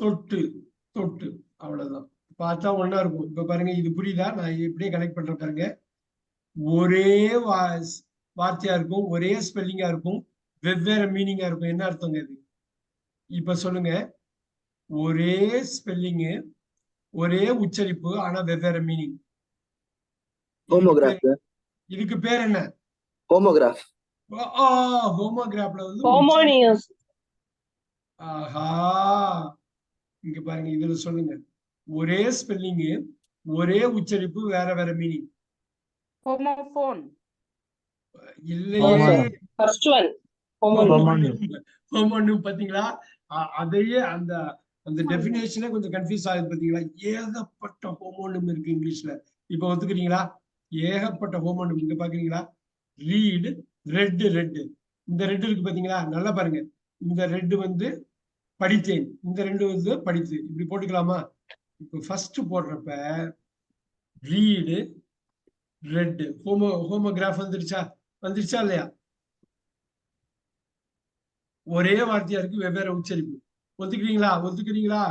தொட்டு தொட்டு அவ்வளவுதான். பார்த்தா ஒண்ணா இருக்கும். இப்ப பாருங்க, இது புரியுதா? நான் எப்படியே கனெக்ட் பண்றேன் பாருங்க. ஒரே வார்த்தையா இருக்கும், ஒரே ஸ்பெல்லிங்கா இருக்கும், வெவ்வேறு மீனிங்கா இருக்கும். என்ன அர்த்தங்க இது? இப்ப சொல்லுங்க. ஒரே ஸ்பெல்லிங்கு, ஒரே உச்சரிப்பு, ஆனா வெவ்வேறு மீனிங். இதுக்கு பேர் என்ன? ஹோமோகிராஃப். ஹோமோகிராஃப்ல வந்து ஹோமோனியஸ். ஆஹா, இங்க பாருங்க, இதுல சொல்லுங்க. ஒரே ஸ்பெல்லிங், ஒரே உச்சரிப்பு, வேற வேற மீனிங். ஹோமோஃபோன் இல்லையே. First one homonym. பாத்தீங்களா? அதையே அந்த அந்த டெஃபினேஷனே கொஞ்சம் கன்ஃபியூஸ் ஆகுது. பாத்தீங்களா? ஏகப்பட்ட ஹோமோனியம் இருக்கு இங்கிலீஷ்ல. இப்ப ஒத்துக்கிறீங்களா? ஏகப்பட்ட ஹோமோனியம். இங்க பாக்குறீங்களா? Read, red. இந்த ரெட் இருக்கு பாத்தீங்களா? நல்லா பாருங்க. இந்த ரெட் வந்து படித்தேன், இந்த ரெண்டு வந்து படித்து. இப்படி போட்டுக்கலாமா? இப்ப ஃபர்ஸ்ட் போடுறப்ப ரீடு, ரெட், ஹோமோகிராஃப் வந்துருச்சா இல்லையா? ஒரே வார்த்தையா இருக்கு, வெவ்வேறு உச்சரிப்பு. ஒத்துக்கிறீங்களா?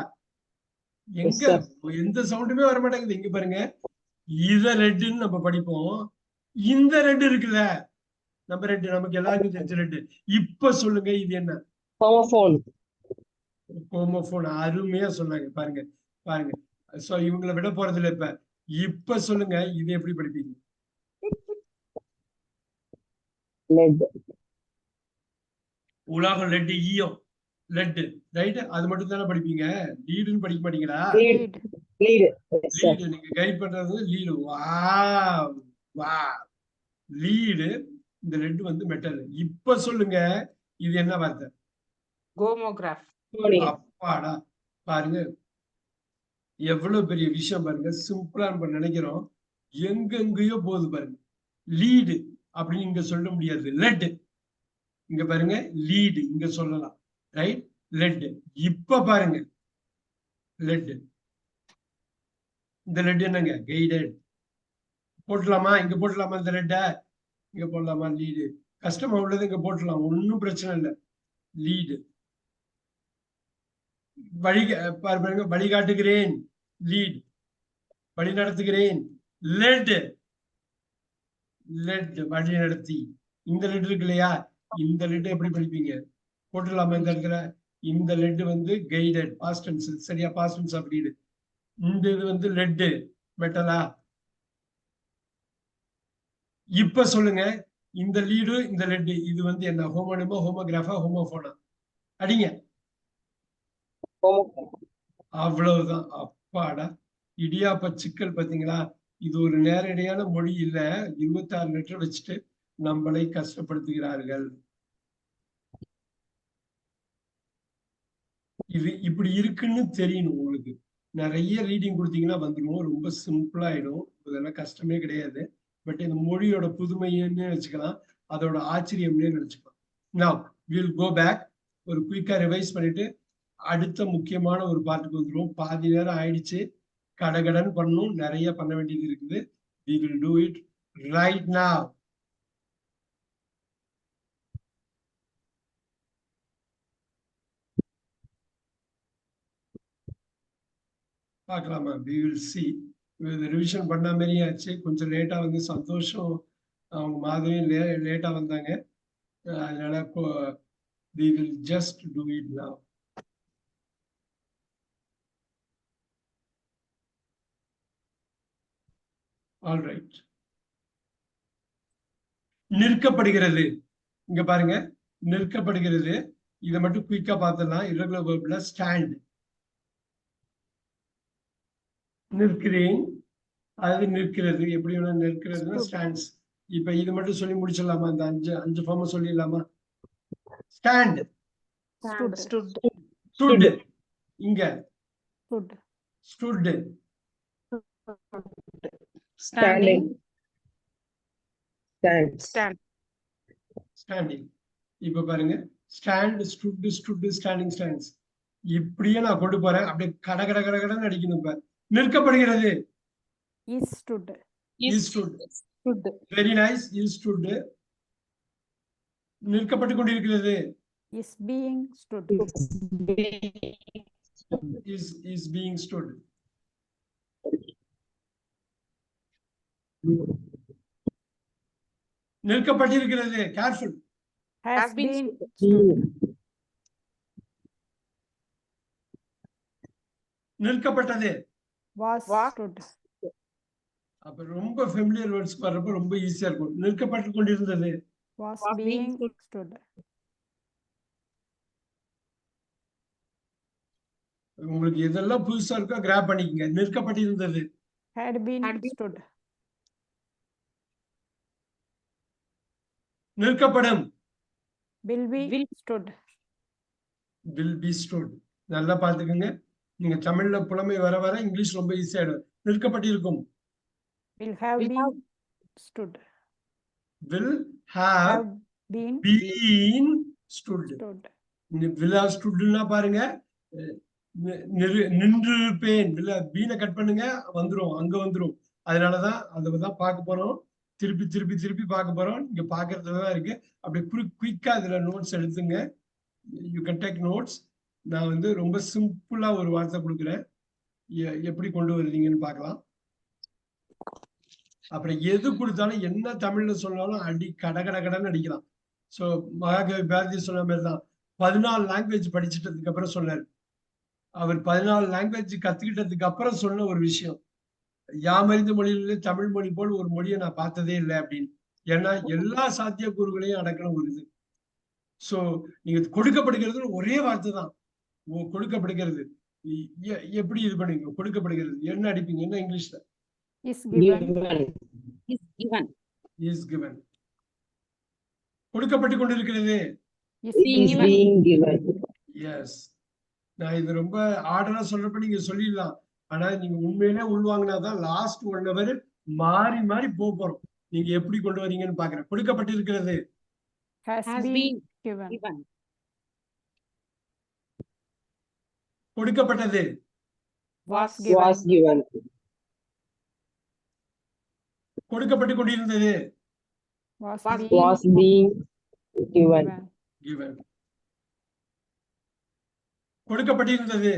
எங்க எந்த சவுண்டுமே வர மாட்டேங்குது. இங்க பாருங்க, இத ரெட்டுன்னு நம்ம படிப்போம். இந்த ரெட் இருக்குல்ல, நம்ம ரெட், நமக்கு எல்லாருக்கும் தெரிஞ்ச ரெட். இப்ப சொல்லுங்க, இது என்ன? ஹோமோஃபோன். அருமையா சொன்னாங்க. பாருங்க. சோ இவங்களை விட போறது இல்ல. இப்ப சொல்லுங்க, இது எப்படி படிப்பீங்க? உலகம் லெட், ஈயம் லெட், ரைட்? அது மட்டும் தானே படிப்பீங்க. லீடுன்னு படிக்க மாட்டீங்களா? லீடு நீங்க கைட் பண்றது லீடு. வா லீடு. இந்த லெட் வந்து மெட்டல். இப்ப சொல்லுங்க, இது என்ன வார்த்தை? ஹோமோகிராஃப். அப்பாடா, பாருங்க எவ்வளவு பெரிய விஷயம் பாருங்க. சிம்பிளா நம்ம நினைக்கிறோம், எங்கெங்கயோ போகுது பாருங்க. லீடு அப்படின்னு இங்க சொல்ல முடியாது. லெட் இங்க பாருங்க, லீடு இங்க சொல்லலாம், ரைட்? லெட். இப்ப பாருங்க, லெட். இந்த லெட் என்னங்க? கைடட். போட்டலாமா? இங்க போட்டலாமா? இந்த லெட்ட இங்க போடலாமா? லீடு. கஷ்டமா உள்ளது இங்க போட்டலாம், ஒன்னும் பிரச்சனை இல்லை. லீடு. பாருங்க, வழிகாட்டுகிறேன், லீட். வழி நடத்துகிறேன், லெட். வழி நடத்தி. இந்த லெட் இருக்கு இல்லையா? இந்த லெட் எப்படி படிப்பீங்க? போட்டுடலாமா இந்த இடத்துல? இந்த லெட் வந்து கைடட், பாஸ்ட் டென்ஸ். சரியா? Past tense of lead. இந்த இது வந்து லெட் மெட்டலா? இப்ப சொல்லுங்க, இந்த லீடு, இந்த லெட், இது வந்து என்ன? ஹோமோனிமா, ஹோமோகிராஃபா, ஹோமோஃபோனா? அடிங்க. அவ்வளவுதான். அப்பாடா, இடியாப்ப சிக்கல். பாத்தீங்களா? இது ஒரு நேரடியான மொழி இல்ல. 26 லெட்டர் வச்சுட்டு நம்மளை கஷ்டப்படுத்துகிறார்கள். இது இப்படி இருக்குன்னு தெரியணும் உங்களுக்கு. நிறைய ரீடிங் கொடுத்தீங்கன்னா வந்துடும், ரொம்ப சிம்பிளா ஆயிடும். இதெல்லாம் கஷ்டமே கிடையாது. பட் இந்த மொழியோட புதுமைன்னு வச்சுக்கலாம், அதோட ஆச்சரியம்னே நினைச்சுக்கலாம். Now we'll go back. ஒரு குயிக்கா ரிவைஸ் பண்ணிட்டு அடுத்த முக்கியமான ஒரு பார்ட்டுக்கு வந்துடும். பாதி நேரம் ஆயிடுச்சு. கடகடன் பண்ணணும், நிறைய பண்ண வேண்டியது இருக்குது. We will do it right now. பார்க்கலாமா? we will see. ரிவிஷன் பண்ண மாதிரியே ஆச்சு. கொஞ்சம் லேட்டா வந்து சந்தோஷம், அவங்க மாதிரியும் லேட்டா வந்தாங்க. அதனால we will just do it now. All right. நிற்கப்படுகிறது. இங்க பாருங்க, நிற்கப்படுகிறது. இதை மட்டும் குயிக்கா பார்த்துடலாம். irregular verbல ஸ்டாண்ட். நிற்கிறேன், அதாவது நிற்கிறது. எப்படி வேணா நிற்கிறதுனா ஸ்டாண்ட்ஸ். இப்ப இது மட்டும் சொல்லி முடிச்சிடலாமா? இந்த அஞ்சு ஃபார்ம் சொல்லிடலாமா? ஸ்டாண்ட், ஸ்டுட், இங்க ஸ்டுட், ஸ்டாண்டிங், ஸ்டாண்டிங். இப்ப பாருங்க, ஸ்டாண்ட், ஸ்டுட், ஸ்டாண்டிங், ஸ்டாண்ட்ஸ். இப்படியே நான் கொண்டு போறேன். அப்படியே கடகடன்னு அடிக்கணும். இப்ப நிற்கப்படுகிறது. Very nice. Is stood. நிற்கப்பட்டு கொண்டிருக்கிறது. is being stood. நிற்கப்பட்டிருக்கிறது. Careful. Has been stood. நிற்கப்பட்டது. Was stood. அப்ப ரொம்ப ஃபெமிலியர் வேர்ட்ஸ் வர்றப்ப ரொம்ப ஈஸியா இருக்கும். நிற்கப்பட்டு கொண்டிருந்தது. Was being stood. உங்களுக்கு எதெல்லாம் புதுசா இருக்கோ கிராப் பண்ணிக்கங்க. நிற்கப்பட்டிருந்தது. Had been stood. நிற்கப்படும். Will be stood. will be stood. நல்லா பார்த்துக்கங்க. நீங்க தமிழ்ல புலமை வர வர இங்கிலீஷ் ரொம்ப ஈஸியாயிடும். நிற்கப்பட்டிருக்கும். Will have been stood. will have been stood. stood. will have stoodனா பாருங்க, நின்று இருப்பேன். பீனை கட் பண்ணுங்க, வந்துரும், அங்க வந்துரும். அதனாலதான் அததான் பார்க்க போறோம். திருப்பி திருப்பி திருப்பி பார்க்க போறோம். இங்க பாக்குறதுலதான் இருக்கு. அப்படி குயிக்கா இதுல நோட்ஸ் எடுத்துங்க. You can take notes. நான் வந்து ரொம்ப சிம்பிளா ஒரு வார்த்தை கொடுக்குறேன். எப்படி கொண்டு வருவீங்கன்னு பார்க்கலாம். அப்புறம் எது கொடுத்தாலும் என்ன தமிழ்ல சொன்னாலும் கடன்னு அடிக்கலாம். சோ மகாகவி பாரதி சொன்ன மாதிரி தான் 14 லாங்குவேஜ் படிச்சுட்டதுக்கு அப்புறம் சொன்னார். அவர் 14 லாங்குவேஜ் கத்துக்கிட்டதுக்கு அப்புறம் சொன்ன ஒரு விஷயம், யாமறிந்த மொழியிலே தமிழ் மொழி போல் ஒரு மொழியை நான் பார்த்ததே இல்லை அப்படின்னு. ஏன்னா எல்லா சாத்தியக்கூறுகளையும் அடக்கின ஒரு இது. சோ நீங்க கொடுக்கப்படுகிறது ஒரே வார்த்தை தான். கொடுக்கப்படுகிறது எப்படி இது பண்ணுவீங்க? கொடுக்கப்படுகிறது என்ன அடிப்பீங்க? என்ன இங்கிலீஷ்ல? Is given. Is given. Is given. கொடுக்கப்பட்டு கொண்டிருக்கிறது. Is being given. Yes. நான் இது ரொம்ப ஆர்டரா சொல்றப்ப நீங்க சொல்லிடலாம். ஆனா நீங்க உண்மையிலே உள்வாங்கினாதான் லாஸ்ட் 1 hour மாறி மாறி போறோம். நீங்க எப்படி கொண்டு வரீங்கன்னு பாக்குறேன். கொடுக்கப்பட்டிருக்கிறது. Has been given. கொடுக்கப்பட்டது. Was given. கொடுக்கப்பட்டு கொண்டிருந்தது. Was being given. given. கொடுக்கப்பட்டிருந்தது.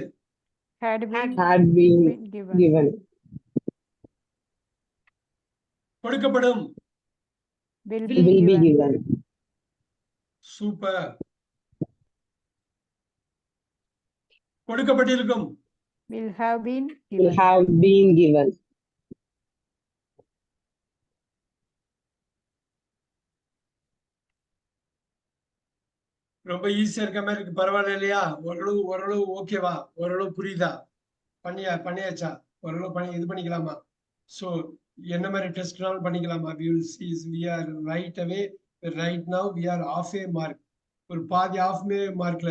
Had been given. given. கொடுக்கப்படும். Will Will be given. Super. கொடுக்கப்பட்டிருக்கும். Will have been Will given. have been given. ரொம்ப ஈஸியா இருக்க மாதிரி இருக்கு. பரவாயில்ல இல்லையா? ஓரளவு ஓகேவா? ஓரளவு புரியுதா? பண்ணியாச்சா? ஓரளவு இது பண்ணிக்கலாமா? சோ என்ன மாதிரி டெஸ்ட்னாலும் பண்ணிக்கலாமா? we will see. we are right now we are half a mark. ஒரு பாதி half markல